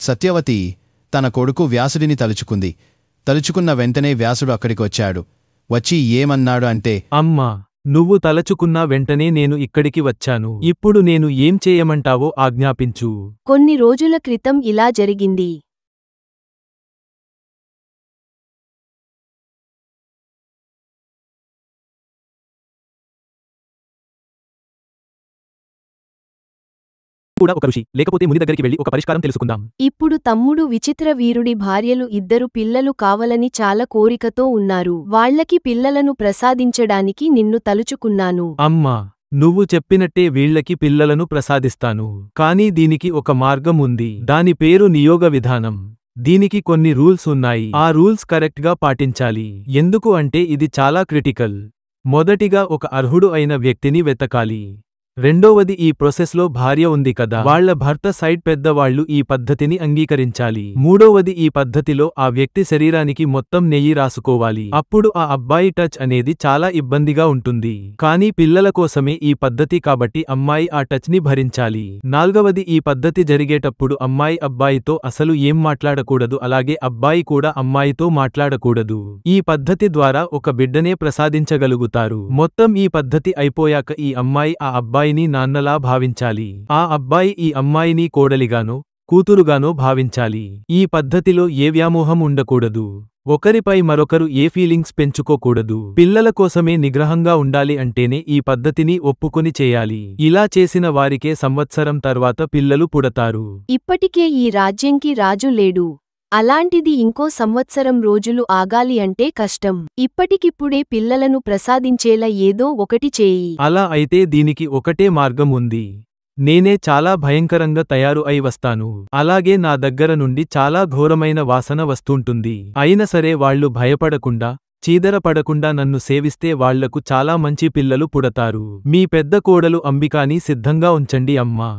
సత్యవతి తన కొడుకు వ్యాసుడిని తలుచుకుంది. తలుచుకున్న వెంటనే వ్యాసుడు అక్కడికొచ్చాడు. వచ్చి ఏమన్నాడు అంటే, అమ్మా, నువ్వు తలచుకున్న వెంటనే నేను ఇక్కడికి వచ్చాను. ఇప్పుడు నేను ఏం చేయమంటావో ఆజ్ఞాపించు. కొన్ని రోజుల క్రితం ఇలా జరిగింది. కూడా ఒక ఋషి లేకపోతే ముని దగ్గరికి వెళ్ళి ఒక పరిష్కారం తెలుసుకుందాం. ఇప్పుడు తమ్ముడు విచిత్ర వీరుడి భార్యలు ఇద్దరు పిల్లలు కావలని చాలా కోరికతో ఉన్నారు. వాళ్లకి పిల్లలను ప్రసాదించడానికి నిన్ను తలుచుకున్నాను. అమ్మా, నువ్వు చెప్పినట్టే వీళ్లకి పిల్లలను ప్రసాదిస్తాను. కానీ దీనికి ఒక మార్గం ఉంది. దాని పేరు నియోగ విధానం. దీనికి కొన్ని రూల్స్ ఉన్నాయి. ఆ రూల్స్ కరెక్ట్ గా పాటించాలి. ఎందుకు అంటే ఇది చాలా క్రిటికల్. మొదటిగా ఒక అర్హుడు అయిన వ్యక్తిని వెతకాలి. రెండోవది, ఈ ప్రొసెస్లో భార్య ఉంది కదా, వాళ్ల భర్త సైడ్ పెద్దవాళ్లు ఈ పద్ధతిని అంగీకరించాలి. మూడోవది, ఈ పద్ధతిలో ఆ వ్యక్తి శరీరానికి మొత్తం నెయ్యి రాసుకోవాలి. అప్పుడు ఆ అబ్బాయి టచ్ అనేది చాలా ఇబ్బందిగా ఉంటుంది. కానీ పిల్లల కోసమే ఈ పద్ధతి కాబట్టి అమ్మాయి ఆ టచ్ ని భరించాలి. నాల్గవది, ఈ పద్ధతి జరిగేటప్పుడు అమ్మాయి అబ్బాయితో అసలు ఏం మాట్లాడకూడదు, అలాగే అబ్బాయి కూడా అమ్మాయితో మాట్లాడకూడదు. ఈ పద్ధతి ద్వారా ఒక బిడ్డనే ప్రసాదించగలుగుతారు. మొత్తం ఈ పద్ధతి అయిపోయాక ఈ అమ్మాయి ఆ అబ్బాయిని నాన్నలా భావించాలి. ఆ అబ్బాయి ఈ అమ్మాయిని కోడలిగానో కూతురుగానో భావించాలి. ఈ పద్ధతిలో ఏ వ్యామోహం ఉండకూడదు. ఒకరిపై మరొకరు ఏ ఫీలింగ్స్ పెంచుకోకూడదు. పిల్లల కోసమే నిగ్రహంగా ఉండాలి అంటేనే ఈ పద్ధతిని ఒప్పుకొని చేయాలి. ఇలా చేసిన వారికే సంవత్సరం తర్వాత పిల్లలు పుడతారు. ఇప్పటికే ఈ రాజ్యంకి రాజు లేడు. అలాంటిది ఇంకో సంవత్సరం రోజులు ఆగాలి అంటే కష్టం. ఇప్పటికిప్పుడే పిల్లలను ప్రసాదించేలా ఏదో ఒకటి చేయి. అలా అయితే దీనికి ఒకటే మార్గం ఉంది. నేనే చాలా భయంకరంగా తయారు అయి వస్తాను. అలాగే నా దగ్గర నుండి చాలా ఘోరమైన వాసన వస్తుంటుంది. అయినా సరే వాళ్లు భయపడకుండా చీదరపడకుండా నన్ను సేవిస్తే వాళ్లకు చాలా మంచి పిల్లలు పుడతారు. మీ పెద్ద కోడలు అంబికాని సిద్ధంగా ఉంచండి అమ్మా.